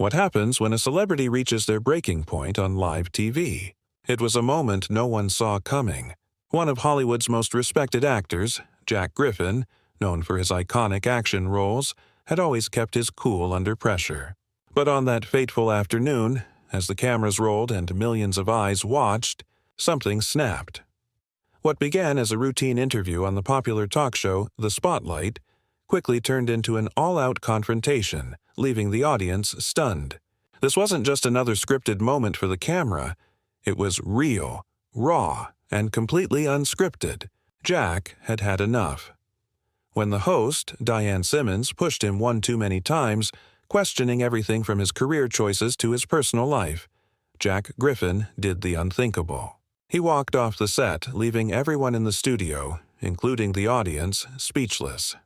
What happens when a celebrity reaches their breaking point on live TV? It was a moment no one saw coming. One of Hollywood's most respected actors, Jack Griffin, known for his iconic action roles, had always kept his cool under pressure. But on that fateful afternoon, as the cameras rolled and millions of eyes watched, something snapped. What began as a routine interview on the popular talk show The Spotlight quickly turned into an all-out confrontation, leaving the audience stunned. This wasn't just another scripted moment for the camera. It was real, raw, and completely unscripted. Jack had had enough. When the host, Diane Simmons, pushed him one too many times, questioning everything from his career choices to his personal life, Jack Griffin did the unthinkable. He walked off the set, leaving everyone in the studio, including the audience, speechless.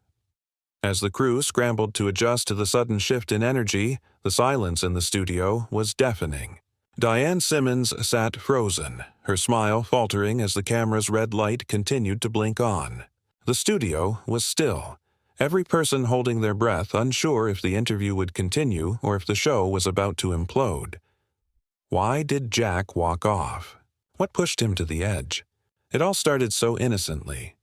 As the crew scrambled to adjust to the sudden shift in energy, the silence in the studio was deafening. Diane Simmons sat frozen, her smile faltering as the camera's red light continued to blink on. The studio was still, every person holding their breath, unsure if the interview would continue or if the show was about to implode. Why did Jack walk off? What pushed him to the edge? It all started so innocently.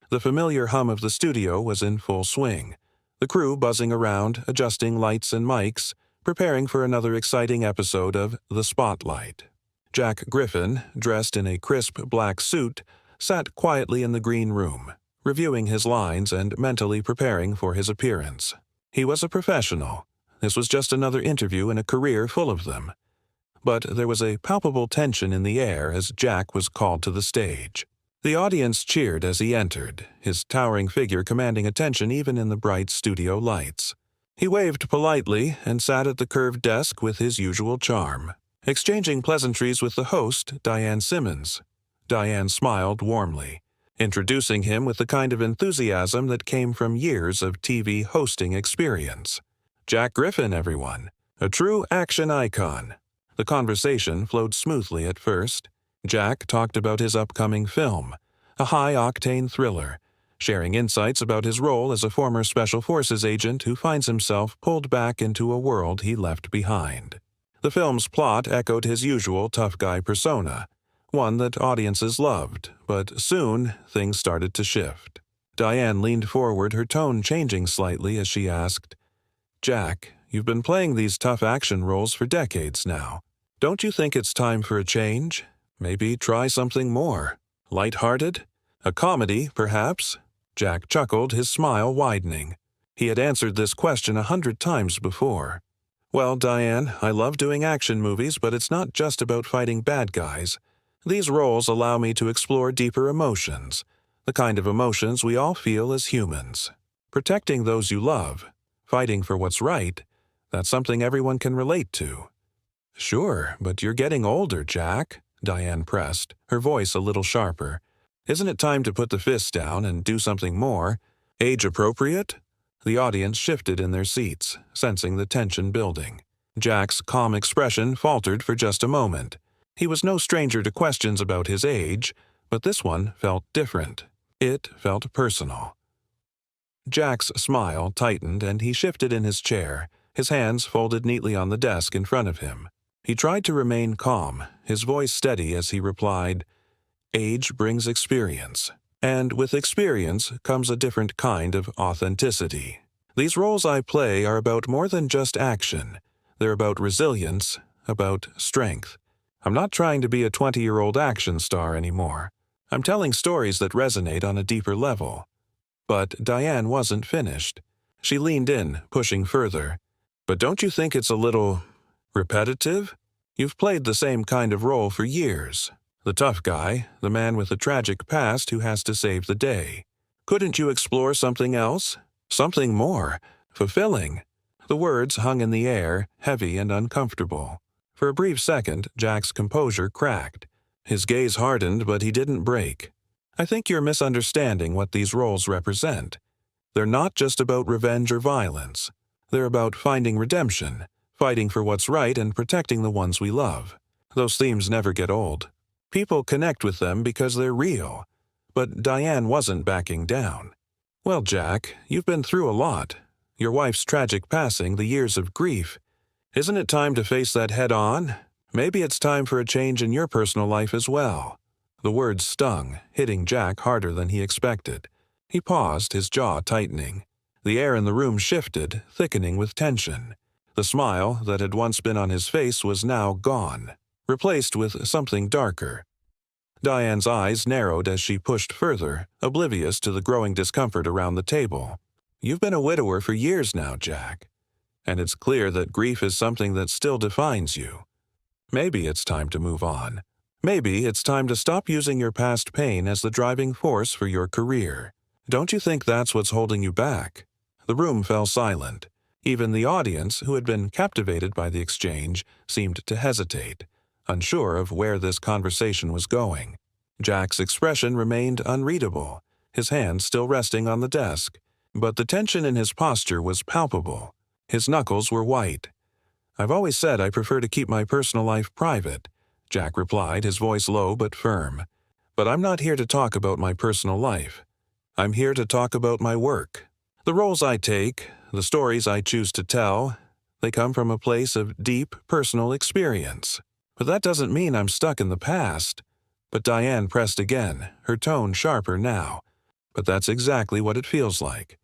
The familiar hum of the studio was in full swing, the crew buzzing around, adjusting lights and mics, preparing for another exciting episode of The Spotlight. Jack Griffin, dressed in a crisp black suit, sat quietly in the green room, reviewing his lines and mentally preparing for his appearance. He was a professional. This was just another interview in a career full of them. But there was a palpable tension in the air as Jack was called to the stage. The audience cheered as he entered, his towering figure commanding attention even in the bright studio lights. He waved politely and sat at the curved desk with his usual charm, exchanging pleasantries with the host, Diane Simmons. Diane smiled warmly, introducing him with the kind of enthusiasm that came from years of TV hosting experience. Jack Griffin, everyone, a true action icon. The conversation flowed smoothly at first. Jack talked about his upcoming film, a high-octane thriller, sharing insights about his role as a former Special Forces agent who finds himself pulled back into a world he left behind. The film's plot echoed his usual tough guy persona, one that audiences loved, but soon things started to shift. Diane leaned forward, her tone changing slightly as she asked, "Jack, you've been playing these tough action roles for decades now. Don't you think it's time for a change? Maybe try something more. Light-hearted? A comedy, perhaps?" Jack chuckled, his smile widening. He had answered this question 100 times before. "Well, Diane, I love doing action movies, but it's not just about fighting bad guys. These roles allow me to explore deeper emotions, the kind of emotions we all feel as humans. Protecting those you love, fighting for what's right, that's something everyone can relate to." "Sure, but you're getting older, Jack," Diane pressed, her voice a little sharper. "Isn't it time to put the fist down and do something more? Age-appropriate?" The audience shifted in their seats, sensing the tension building. Jack's calm expression faltered for just a moment. He was no stranger to questions about his age, but this one felt different. It felt personal. Jack's smile tightened and he shifted in his chair, his hands folded neatly on the desk in front of him. He tried to remain calm, his voice steady as he replied, "Age brings experience, and with experience comes a different kind of authenticity. These roles I play are about more than just action. They're about resilience, about strength. I'm not trying to be a 20-year-old action star anymore. I'm telling stories that resonate on a deeper level." But Diane wasn't finished. She leaned in, pushing further. "But don't you think it's a little repetitive? You've played the same kind of role for years. The tough guy, the man with a tragic past who has to save the day. Couldn't you explore something else? Something more fulfilling?" The words hung in the air, heavy and uncomfortable. For a brief second, Jack's composure cracked. His gaze hardened, but he didn't break. "I think you're misunderstanding what these roles represent. They're not just about revenge or violence. They're about finding redemption, fighting for what's right and protecting the ones we love. Those themes never get old. People connect with them because they're real." But Diane wasn't backing down. "Well, Jack, you've been through a lot. Your wife's tragic passing, the years of grief. Isn't it time to face that head on? Maybe it's time for a change in your personal life as well." The words stung, hitting Jack harder than he expected. He paused, his jaw tightening. The air in the room shifted, thickening with tension. The smile that had once been on his face was now gone, replaced with something darker. Diane's eyes narrowed as she pushed further, oblivious to the growing discomfort around the table. "You've been a widower for years now, Jack, and it's clear that grief is something that still defines you. Maybe it's time to move on. Maybe it's time to stop using your past pain as the driving force for your career. Don't you think that's what's holding you back?" The room fell silent. Even the audience, who had been captivated by the exchange, seemed to hesitate, unsure of where this conversation was going. Jack's expression remained unreadable, his hands still resting on the desk, but the tension in his posture was palpable. His knuckles were white. "I've always said I prefer to keep my personal life private," Jack replied, his voice low but firm. "But I'm not here to talk about my personal life. I'm here to talk about my work. The roles I take, the stories I choose to tell, they come from a place of deep personal experience. But that doesn't mean I'm stuck in the past." But Diane pressed again, her tone sharper now. "But that's exactly what it feels like.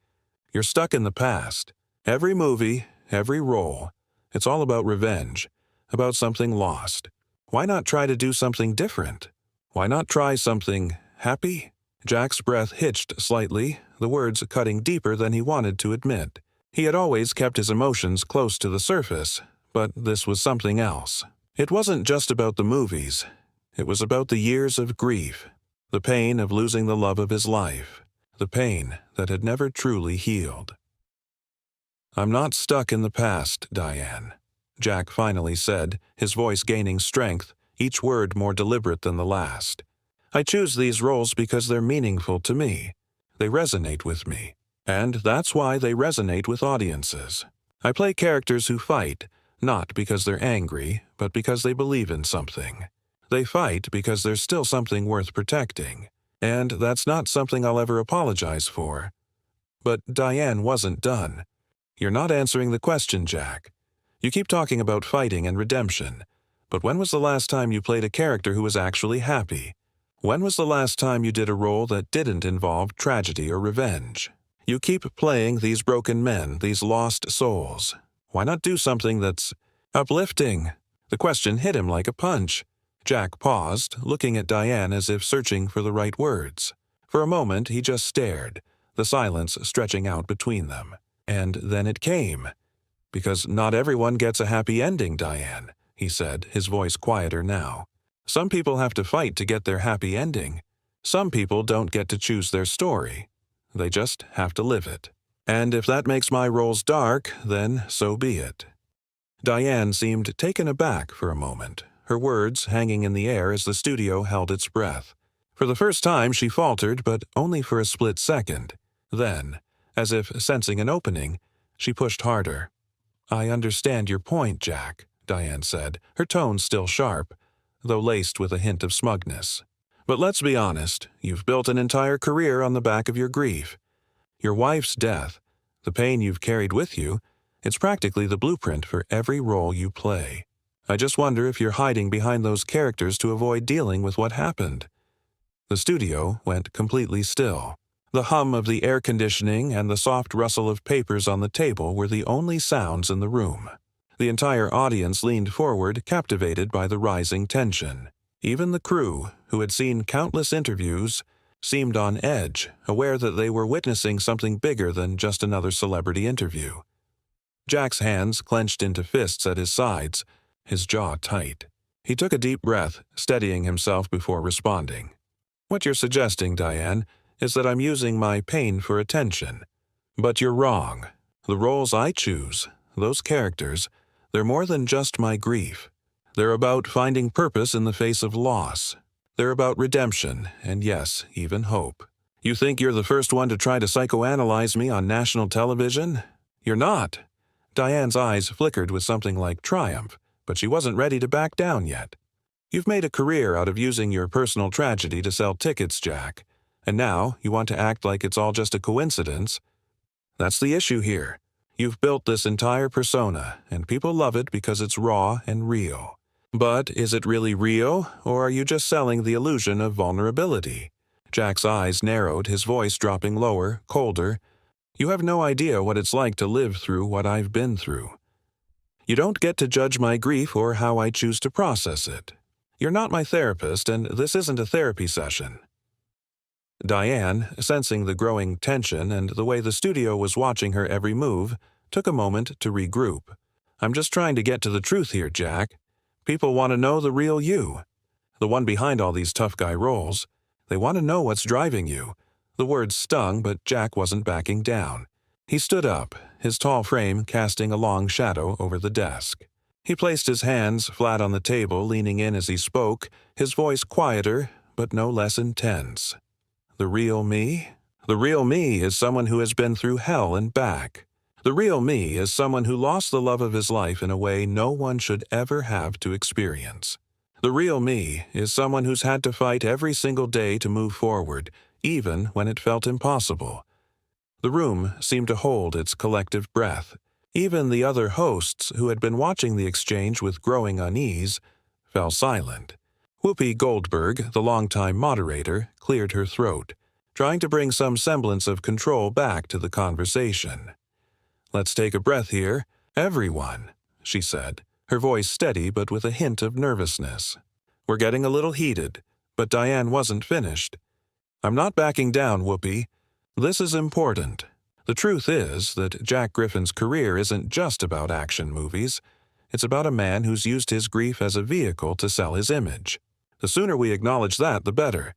You're stuck in the past. Every movie, every role. It's all about revenge, about something lost. Why not try to do something different? Why not try something happy?" Jack's breath hitched slightly, the words cutting deeper than he wanted to admit. He had always kept his emotions close to the surface, but this was something else. It wasn't just about the movies. It was about the years of grief, the pain of losing the love of his life, the pain that had never truly healed. "I'm not stuck in the past, Diane," Jack finally said, his voice gaining strength, each word more deliberate than the last. "I choose these roles because they're meaningful to me. They resonate with me. And that's why they resonate with audiences. I play characters who fight, not because they're angry, but because they believe in something. They fight because there's still something worth protecting. And that's not something I'll ever apologize for." But Diane wasn't done. "You're not answering the question, Jack. You keep talking about fighting and redemption. But when was the last time you played a character who was actually happy? When was the last time you did a role that didn't involve tragedy or revenge? You keep playing these broken men, these lost souls. Why not do something that's uplifting?" The question hit him like a punch. Jack paused, looking at Diane as if searching for the right words. For a moment he just stared, the silence stretching out between them. And then it came. "Because not everyone gets a happy ending, Diane," he said, his voice quieter now. "Some people have to fight to get their happy ending. Some people don't get to choose their story. They just have to live it. And if that makes my roles dark, then so be it." Diane seemed taken aback for a moment, her words hanging in the air as the studio held its breath. For the first time she faltered, but only for a split second. Then, as if sensing an opening, she pushed harder. "I understand your point, Jack," Diane said, her tone still sharp, though laced with a hint of smugness. "But let's be honest, you've built an entire career on the back of your grief. Your wife's death, the pain you've carried with you, it's practically the blueprint for every role you play. I just wonder if you're hiding behind those characters to avoid dealing with what happened." The studio went completely still. The hum of the air conditioning and the soft rustle of papers on the table were the only sounds in the room. The entire audience leaned forward, captivated by the rising tension. Even the crew, who had seen countless interviews, seemed on edge, aware that they were witnessing something bigger than just another celebrity interview. Jack's hands clenched into fists at his sides, his jaw tight. He took a deep breath, steadying himself before responding. "What you're suggesting, Diane, is that I'm using my pain for attention. But you're wrong. The roles I choose, those characters, they're more than just my grief. They're about finding purpose in the face of loss. They're about redemption, and yes, even hope. You think you're the first one to try to psychoanalyze me on national television? You're not." Diane's eyes flickered with something like triumph, but she wasn't ready to back down yet. "You've made a career out of using your personal tragedy to sell tickets, Jack, and now you want to act like it's all just a coincidence. That's the issue here. You've built this entire persona, and people love it because it's raw and real. But is it really real, or are you just selling the illusion of vulnerability? Jack's eyes narrowed, his voice dropping lower, colder. You have no idea what it's like to live through what I've been through. You don't get to judge my grief or how I choose to process it. You're not my therapist, and this isn't a therapy session. Diane, sensing the growing tension and the way the studio was watching her every move, took a moment to regroup. I'm just trying to get to the truth here, Jack. People want to know the real you, the one behind all these tough guy roles. They want to know what's driving you. The words stung, but Jack wasn't backing down. He stood up, his tall frame casting a long shadow over the desk. He placed his hands flat on the table, leaning in as he spoke, his voice quieter, but no less intense. The real me? The real me is someone who has been through hell and back. The real me is someone who lost the love of his life in a way no one should ever have to experience. The real me is someone who's had to fight every single day to move forward, even when it felt impossible. The room seemed to hold its collective breath. Even the other hosts, who had been watching the exchange with growing unease, fell silent. Whoopi Goldberg, the longtime moderator, cleared her throat, trying to bring some semblance of control back to the conversation. Let's take a breath here, everyone, she said, her voice steady but with a hint of nervousness. We're getting a little heated, but Diane wasn't finished. I'm not backing down, Whoopi. This is important. The truth is that Jack Griffin's career isn't just about action movies. It's about a man who's used his grief as a vehicle to sell his image. The sooner we acknowledge that, the better.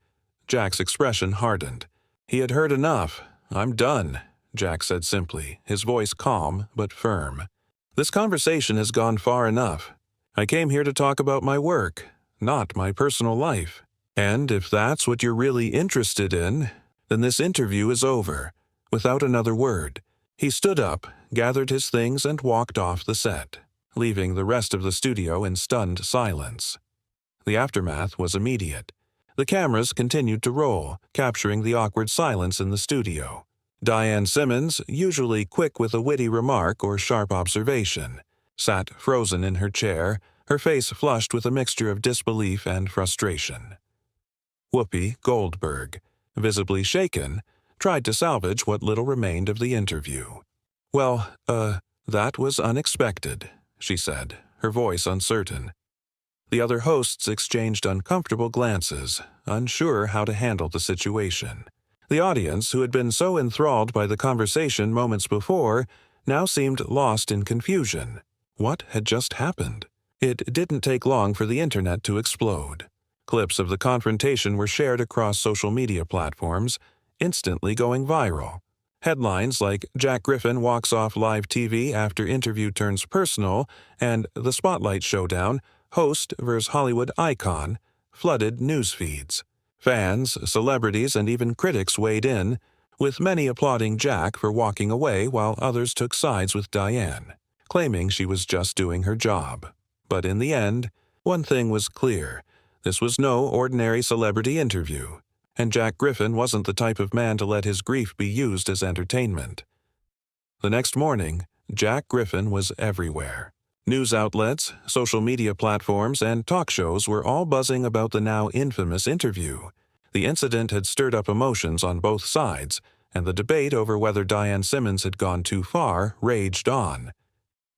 Jack's expression hardened. He had heard enough. I'm done, Jack said simply, his voice calm but firm. This conversation has gone far enough. I came here to talk about my work, not my personal life. And if that's what you're really interested in, then this interview is over. Without another word, he stood up, gathered his things, and walked off the set, leaving the rest of the studio in stunned silence. The aftermath was immediate. The cameras continued to roll, capturing the awkward silence in the studio. Diane Simmons, usually quick with a witty remark or sharp observation, sat frozen in her chair, her face flushed with a mixture of disbelief and frustration. Whoopi Goldberg, visibly shaken, tried to salvage what little remained of the interview. Well, that was unexpected, she said, her voice uncertain. The other hosts exchanged uncomfortable glances, unsure how to handle the situation. The audience, who had been so enthralled by the conversation moments before, now seemed lost in confusion. What had just happened? It didn't take long for the internet to explode. Clips of the confrontation were shared across social media platforms, instantly going viral. Headlines like "Jack Griffin walks off live TV after interview turns personal" and "The Spotlight Showdown, host vs. Hollywood icon" flooded news feeds. Fans, celebrities, and even critics weighed in, with many applauding Jack for walking away while others took sides with Diane, claiming she was just doing her job. But in the end, one thing was clear. This was no ordinary celebrity interview, and Jack Griffin wasn't the type of man to let his grief be used as entertainment. The next morning, Jack Griffin was everywhere. News outlets, social media platforms, and talk shows were all buzzing about the now infamous interview. The incident had stirred up emotions on both sides, and the debate over whether Diane Simmons had gone too far raged on.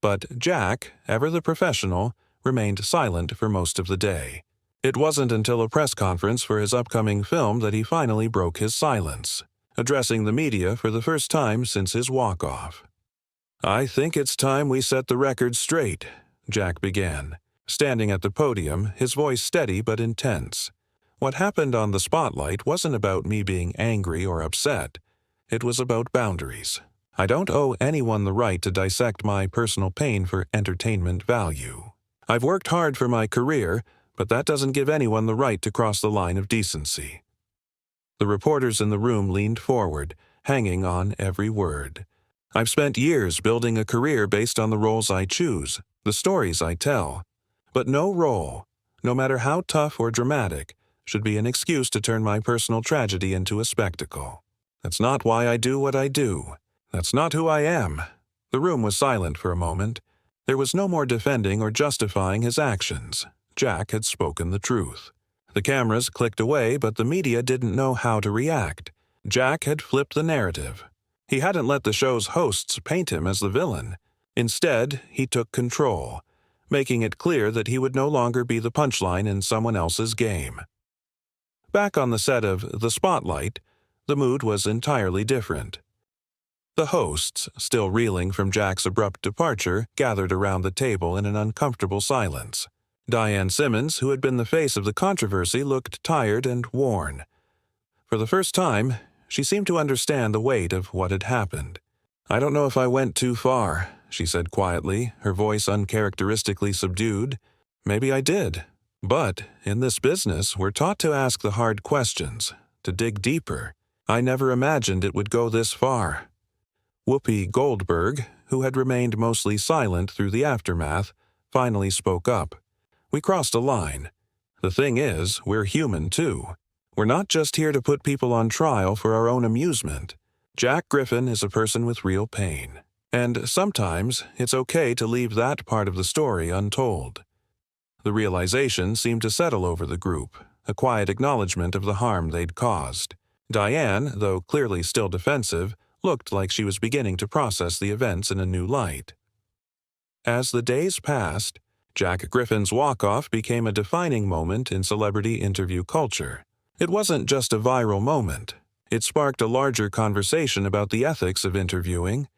But Jack, ever the professional, remained silent for most of the day. It wasn't until a press conference for his upcoming film that he finally broke his silence, addressing the media for the first time since his walk-off. I think it's time we set the record straight, Jack began, standing at the podium, his voice steady but intense. What happened on the Spotlight wasn't about me being angry or upset. It was about boundaries. I don't owe anyone the right to dissect my personal pain for entertainment value. I've worked hard for my career, but that doesn't give anyone the right to cross the line of decency. The reporters in the room leaned forward, hanging on every word. I've spent years building a career based on the roles I choose, the stories I tell. But no role, no matter how tough or dramatic, should be an excuse to turn my personal tragedy into a spectacle. That's not why I do what I do. That's not who I am. The room was silent for a moment. There was no more defending or justifying his actions. Jack had spoken the truth. The cameras clicked away, but the media didn't know how to react. Jack had flipped the narrative. He hadn't let the show's hosts paint him as the villain. Instead, he took control, making it clear that he would no longer be the punchline in someone else's game. Back on the set of The Spotlight, the mood was entirely different. The hosts, still reeling from Jack's abrupt departure, gathered around the table in an uncomfortable silence. Diane Simmons, who had been the face of the controversy, looked tired and worn. For the first time, she seemed to understand the weight of what had happened. "I don't know if I went too far," she said quietly, her voice uncharacteristically subdued. "Maybe I did. But in this business, we're taught to ask the hard questions, to dig deeper. I never imagined it would go this far." Whoopi Goldberg, who had remained mostly silent through the aftermath, finally spoke up. "We crossed a line. The thing is, we're human too. We're not just here to put people on trial for our own amusement. Jack Griffin is a person with real pain. And sometimes it's okay to leave that part of the story untold." The realization seemed to settle over the group, a quiet acknowledgement of the harm they'd caused. Diane, though clearly still defensive, looked like she was beginning to process the events in a new light. As the days passed, Jack Griffin's walk-off became a defining moment in celebrity interview culture. It wasn't just a viral moment. It sparked a larger conversation about the ethics of interviewing,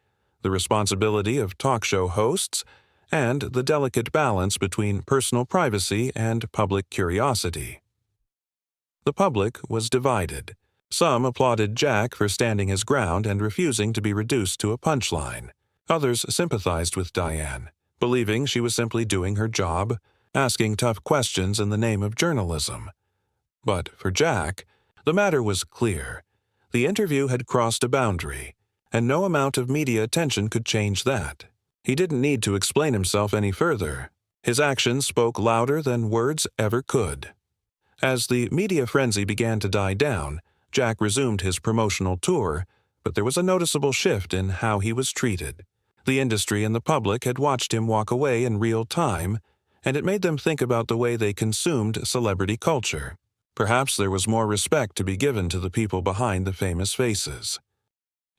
the responsibility of talk show hosts, and the delicate balance between personal privacy and public curiosity. The public was divided. Some applauded Jack for standing his ground and refusing to be reduced to a punchline. Others sympathized with Diane, believing she was simply doing her job, asking tough questions in the name of journalism. But for Jack, the matter was clear. The interview had crossed a boundary, and no amount of media attention could change that. He didn't need to explain himself any further. His actions spoke louder than words ever could. As the media frenzy began to die down, Jack resumed his promotional tour, but there was a noticeable shift in how he was treated. The industry and the public had watched him walk away in real time, and it made them think about the way they consumed celebrity culture. Perhaps there was more respect to be given to the people behind the famous faces.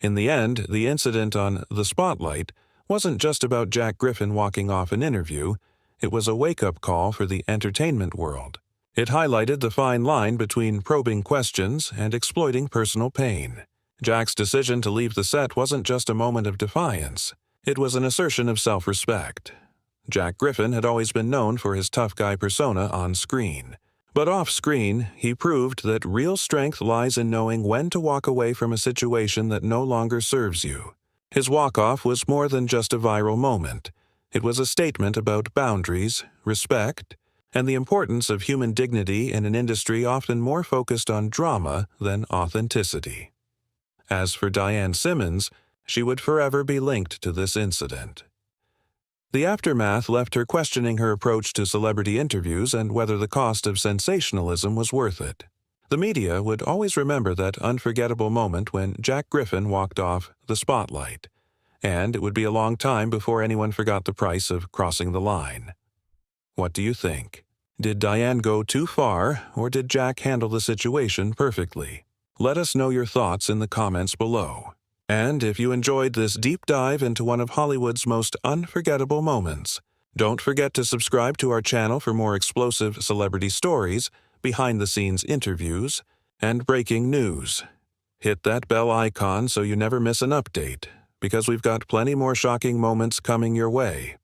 In the end, the incident on The Spotlight wasn't just about Jack Griffin walking off an interview. It was a wake-up call for the entertainment world. It highlighted the fine line between probing questions and exploiting personal pain. Jack's decision to leave the set wasn't just a moment of defiance. It was an assertion of self-respect. Jack Griffin had always been known for his tough guy persona on screen. But off-screen, he proved that real strength lies in knowing when to walk away from a situation that no longer serves you. His walk-off was more than just a viral moment. It was a statement about boundaries, respect, and the importance of human dignity in an industry often more focused on drama than authenticity. As for Diane Simmons, she would forever be linked to this incident. The aftermath left her questioning her approach to celebrity interviews and whether the cost of sensationalism was worth it. The media would always remember that unforgettable moment when Jack Griffin walked off The Spotlight, and it would be a long time before anyone forgot the price of crossing the line. What do you think? Did Diane go too far, or did Jack handle the situation perfectly? Let us know your thoughts in the comments below. And if you enjoyed this deep dive into one of Hollywood's most unforgettable moments, don't forget to subscribe to our channel for more explosive celebrity stories, behind-the-scenes interviews, and breaking news. Hit that bell icon so you never miss an update, because we've got plenty more shocking moments coming your way.